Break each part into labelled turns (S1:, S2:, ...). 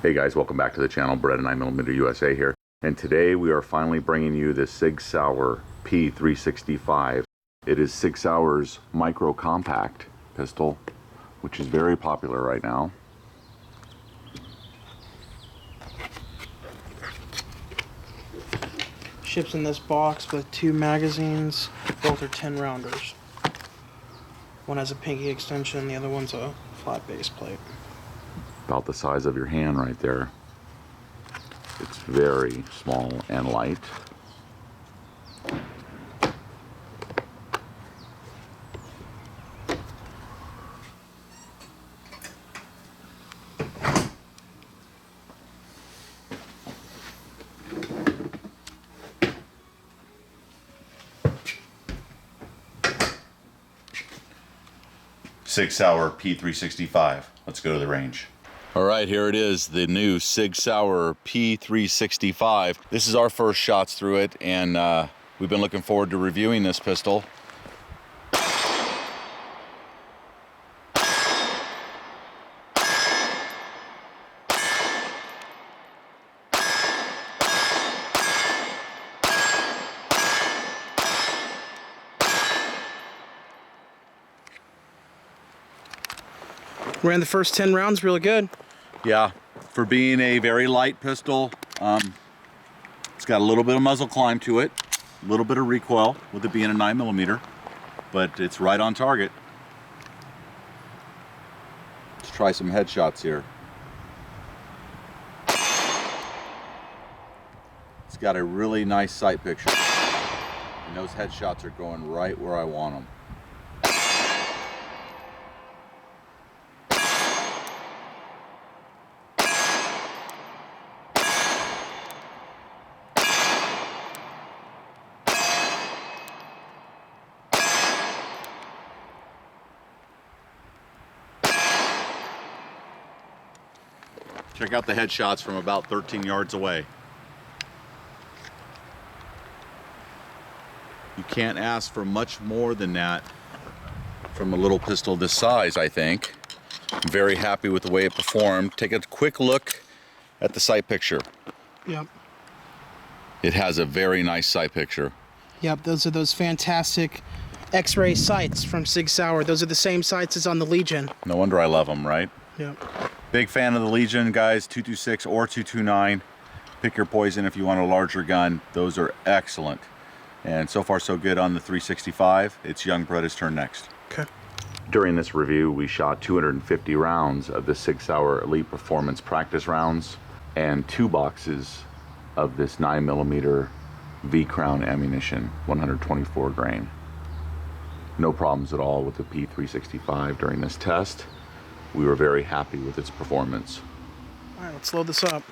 S1: Hey guys, welcome back to the channel. Beretta 9mm USA here, and today we are finally bringing you the SIG Sauer P365. It is SIG Sauer's micro compact pistol, which is very popular right now.
S2: Ships in this box with 2 magazines. Both are 10 rounders. One has a pinky extension, the other one's a flat base plate.
S1: About the size of your hand right there. It's very small and light.
S3: SIG Sauer P365. Let's go to the range.
S1: All right, here it is, the new SIG Sauer P365. This is our first shots through it, and we've been looking forward to reviewing this pistol.
S2: Ran the first 10 rounds really good.
S1: Yeah, for being a very light pistol, it's got a little bit of muzzle climb to it, a little bit of recoil with it being a 9mm, but it's right on target. Let's try some headshots here. It's got a really nice sight picture, and those headshots are going right where I want them. Check out the headshots from about 13 yards away. You can't ask for much more than that from a little pistol this size, I think. I'm very happy with the way it performed. Take a quick look at the sight picture.
S2: Yep.
S1: It has a very nice sight picture.
S2: Yep, those are those fantastic X-ray sights from SIG Sauer. Those are the same sights as on the Legion.
S1: No wonder I love them, right?
S2: Yep.
S1: Big fan of the Legion, guys. 226 or 229. Pick your poison if you want a larger gun. Those are excellent. And so far so good on the 365. It's young Beretta's turn next.
S2: Okay.
S1: During this review, we shot 250 rounds of the SIG Sauer Elite Performance practice rounds and 2 boxes of this 9mm V-Crown ammunition, 124 grain. No problems at all with the P365 during this test. We were very happy with its performance.
S2: All right, let's load this up.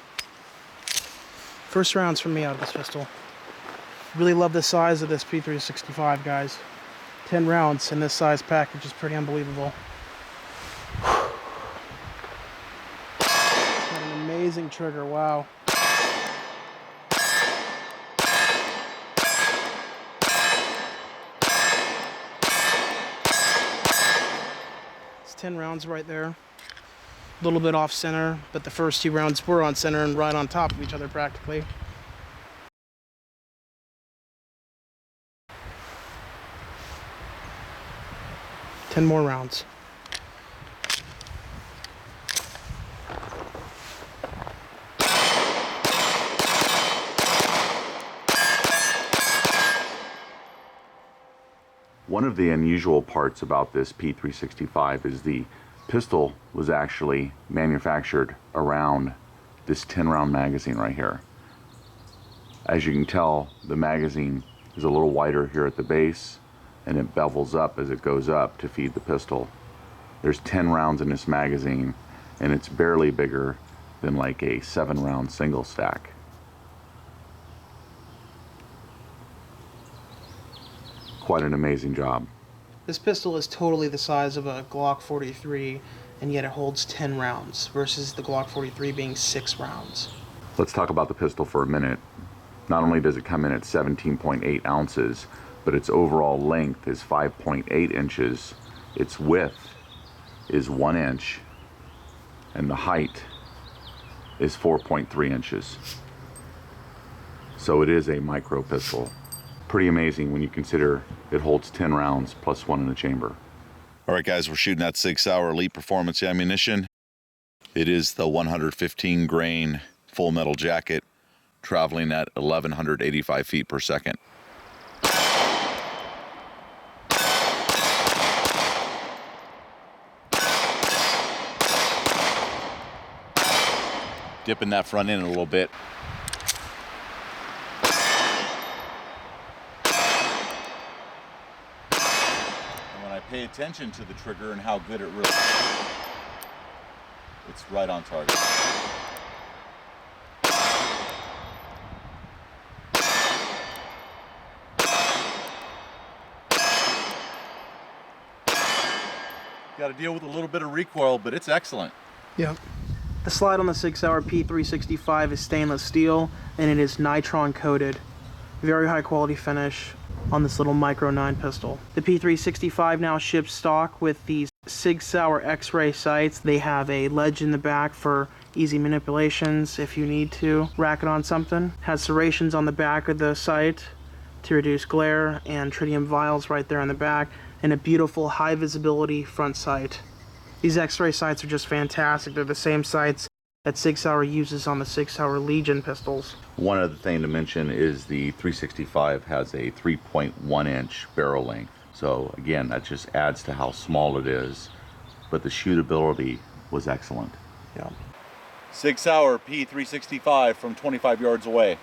S2: First rounds from me out of this pistol. Really love the size of this P365, guys. 10 rounds in this size package is pretty unbelievable. Got an amazing trigger, wow. It's 10 rounds right there. A little bit off center, but the first 2 rounds were on center and right on top of each other practically. Ten more rounds.
S1: One of the unusual parts about this P365 is the pistol was actually manufactured around this 10-round magazine right here. As you can tell, the magazine is a little wider here at the base, and it bevels up as it goes up to feed the pistol. There's 10 rounds in this magazine, and it's barely bigger than like a 7-round single stack. Quite an amazing job.
S2: This pistol is totally the size of a Glock 43, and yet it holds 10 rounds, versus the Glock 43 being 6 rounds.
S1: Let's talk about the pistol for a minute. Not only does it come in at 17.8 ounces, but its overall length is 5.8 inches. Its width is 1 inch, and the height is 4.3 inches. So it is a micro pistol. Pretty amazing when you consider it holds 10 rounds plus one in the chamber.
S3: All right, guys, we're shooting that SIG Sauer Elite Performance ammunition. It is the 115 grain full metal jacket, traveling at 1,185 feet per second. Dipping that front end a little bit. And when I pay attention to the trigger and how good it really is, it's right on target. Got to deal with a little bit of recoil, but it's excellent.
S2: Yep. The slide on the SIG Sauer P365 is stainless steel, and it is nitron coated. Very high quality finish on this little Micro 9 pistol. The P365 now ships stock with these SIG Sauer X-ray sights. They have a ledge in the back for easy manipulations if you need to rack it on something. Has serrations on the back of the sight to reduce glare, and tritium vials right there on the back, and a beautiful high visibility front sight. These X-ray sights are just fantastic. They're the same sights that SIG Sauer uses on the SIG Sauer Legion pistols.
S1: One other thing to mention is the 365 has a 3.1 inch barrel length. So again, that just adds to how small it is, but the shootability was excellent.
S2: Yeah.
S3: SIG Sauer P365 from 25 yards away.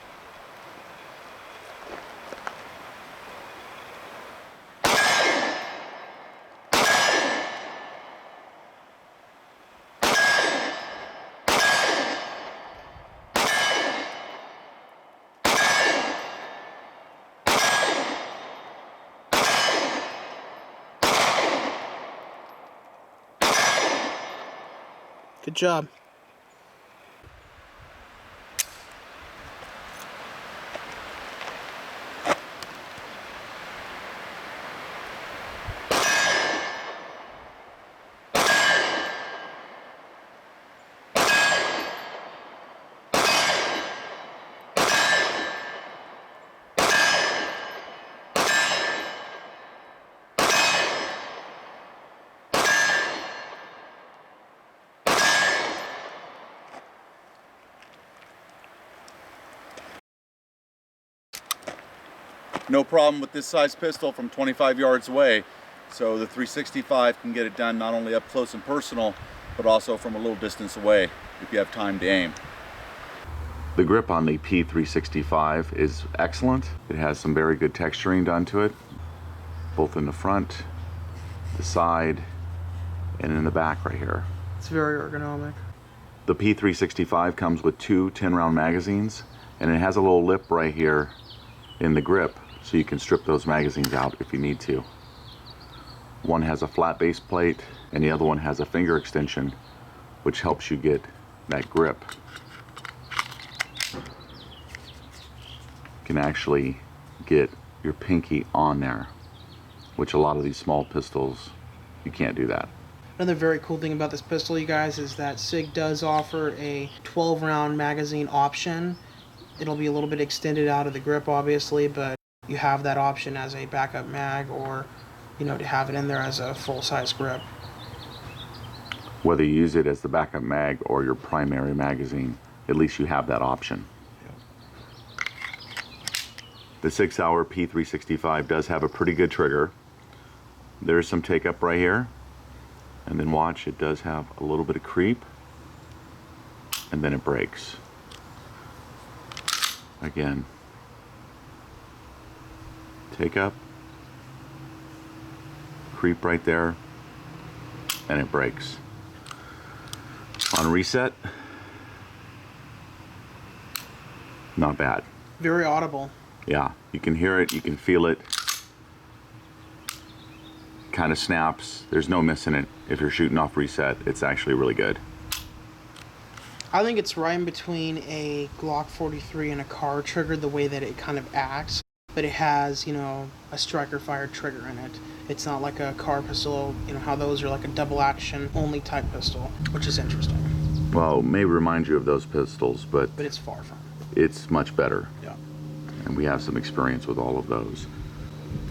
S2: Good job.
S3: No problem with this size pistol from 25 yards away. So the 365 can get it done not only up close and personal, but also from a little distance away if you have time to aim.
S1: The grip on the P365 is excellent. It has some very good texturing done to it, both in the front, the side, and in the back right here.
S2: It's very ergonomic.
S1: The P365 comes with two 10-round magazines, and it has a little lip right here in the grip, so you can strip those magazines out if you need to. One has a flat base plate, and the other one has a finger extension, which helps you get that grip. You can actually get your pinky on there, which a lot of these small pistols, you can't do that.
S2: Another very cool thing about this pistol, you guys, is that SIG does offer a 12-round magazine option. It'll be a little bit extended out of the grip, obviously, but you have that option as a backup mag, or, you know, to have it in there as a full-size grip.
S1: Whether you use it as the backup mag or your primary magazine, at least you have that option. The SIG Sauer P365 does have a pretty good trigger. There's some take up right here, and then watch, it does have a little bit of creep, and then it breaks. Again, take up, creep right there, and it breaks. On reset, not bad.
S2: Very audible.
S1: Yeah, you can hear it, you can feel it. Kind of snaps. There's no missing it. If you're shooting off reset, it's actually really good.
S2: I think it's right in between a Glock 43 and a car trigger, the way that it kind of acts, but it has, you know, a striker fired trigger in it. It's not like a car pistol, you know, how those are like a double action only type pistol, which is interesting.
S1: Well, it may remind you of those pistols, but
S2: But it's far from.
S1: it's much better.
S2: Yeah.
S1: And we have some experience with all of those.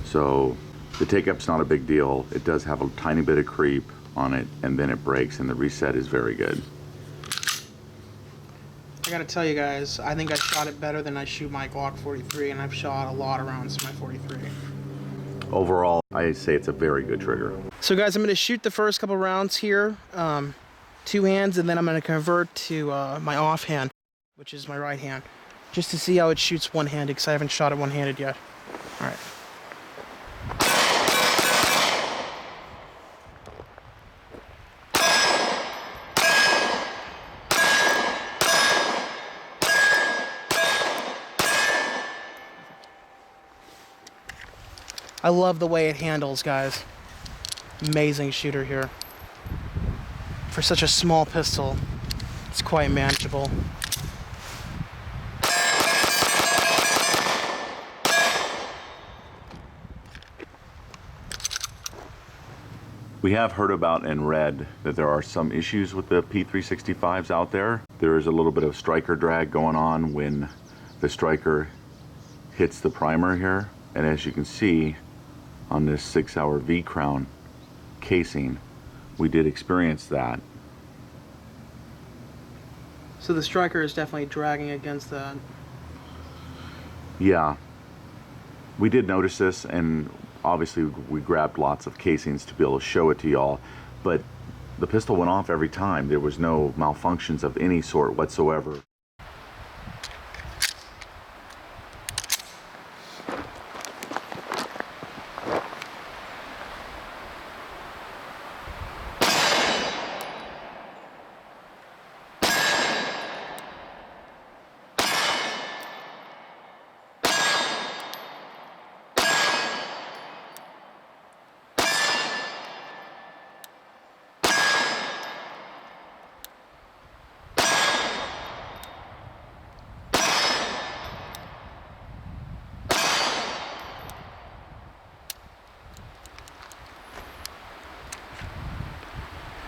S1: So the take-up's not a big deal. It does have a tiny bit of creep on it, and then it breaks, and the reset is very good.
S2: I gotta tell you guys, I think I shot it better than I shoot my Glock 43, and I've shot a lot of rounds to my 43.
S1: Overall, I say it's a very good trigger.
S2: So guys, I'm gonna shoot the first couple rounds here, two hands, and then I'm gonna convert to my offhand, which is my right hand, just to see how it shoots one-handed, because I haven't shot it one-handed yet. All right. I love the way it handles, guys. Amazing shooter here. For such a small pistol, it's quite manageable.
S1: We have heard about and read that there are some issues with the P365s out there. There is a little bit of striker drag going on when the striker hits the primer here. And as you can see on this SIG Sauer V-Crown casing, we did experience that.
S2: So the striker is definitely dragging against that.
S1: Yeah, we did notice this, and obviously we grabbed lots of casings to be able to show it to y'all, but the pistol went off every time. There was no malfunctions of any sort whatsoever.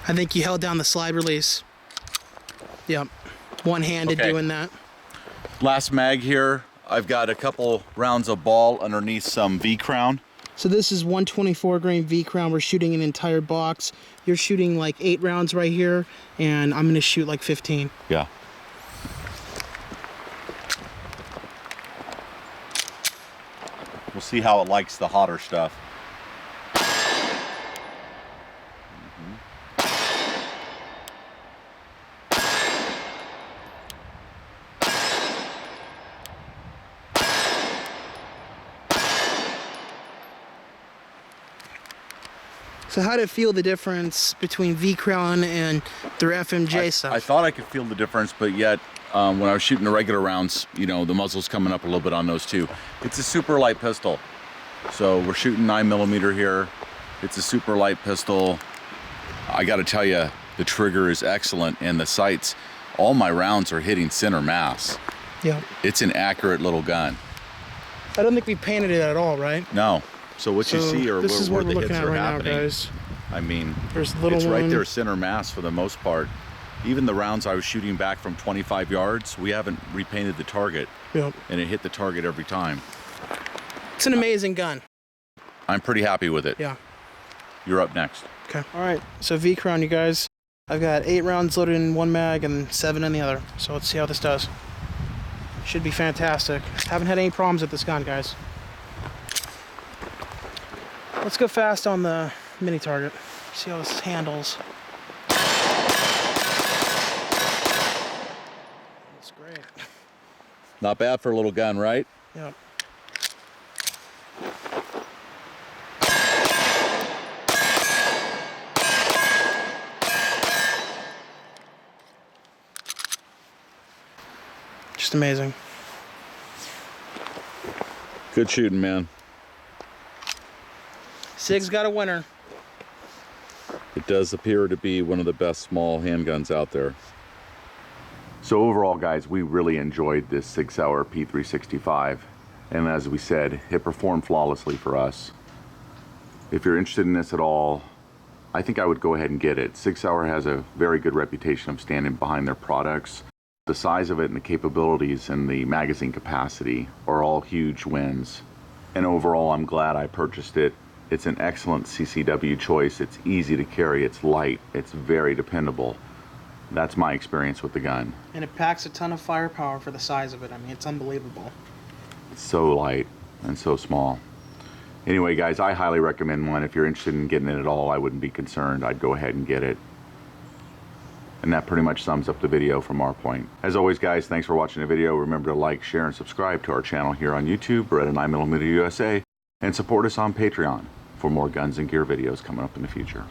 S2: I think you held down the slide release. Yep, one-handed doing that.
S3: Last mag here. I've got a couple rounds of ball underneath some V-Crown.
S2: So this is 124 grain V-Crown. We're shooting an entire box. You're shooting like 8 rounds right here, and I'm gonna shoot like 15.
S3: Yeah. We'll see how it likes the hotter stuff.
S2: So how did it feel, the difference between V-Crown and their FMJ stuff?
S3: I thought I could feel the difference, but yet when I was shooting the regular rounds, you know, the muzzle's coming up a little bit on those too. It's a super light pistol. So we're shooting 9mm here. It's a super light pistol. I got to tell you, the trigger is excellent, and the sights, all my rounds are hitting center mass.
S2: Yeah.
S3: It's an accurate little gun.
S2: I don't think we painted it at all, right?
S3: No. So what you see are
S2: this is
S3: where
S2: what we're
S3: the
S2: looking
S3: hits
S2: at
S3: are
S2: right
S3: happening.
S2: now, guys.
S3: I mean,
S2: There's little
S3: it's right
S2: one.
S3: there center mass for the most part. Even the rounds I was shooting back from 25 yards, we haven't repainted the target.
S2: Yep.
S3: And it hit the target every time.
S2: It's an amazing gun.
S3: I'm pretty happy with it.
S2: Yeah.
S3: You're up next.
S2: Okay. All right. So V-Crown, you guys. I've got 8 rounds loaded in one mag and 7 in the other. So let's see how this does. Should be fantastic. Haven't had any problems with this gun, guys. Let's go fast on the mini target. See how this handles. That's great.
S3: Not bad for a little gun, right?
S2: Yep. Just amazing.
S3: Good shooting, man.
S2: SIG's got a winner.
S3: It does appear to be one of the best small handguns out there.
S1: So overall, guys, we really enjoyed this SIG Sauer P365, and as we said, it performed flawlessly for us. If you're interested in this at all, I think I would go ahead and get it. SIG Sauer has a very good reputation of standing behind their products. The size of it and the capabilities and the magazine capacity are all huge wins. And overall, I'm glad I purchased it. It's an excellent CCW choice. It's easy to carry, it's light, it's very dependable. That's my experience with the gun.
S2: And it packs a ton of firepower for the size of it. I mean, it's unbelievable.
S1: It's so light and so small. Anyway, guys, I highly recommend one. If you're interested in getting it at all, I wouldn't be concerned. I'd go ahead and get it. And that pretty much sums up the video from our point. As always, guys, thanks for watching the video. Remember to like, share, and subscribe to our channel here on YouTube, Beretta 9mm USA, and support us on Patreon for more guns and gear videos coming up in the future.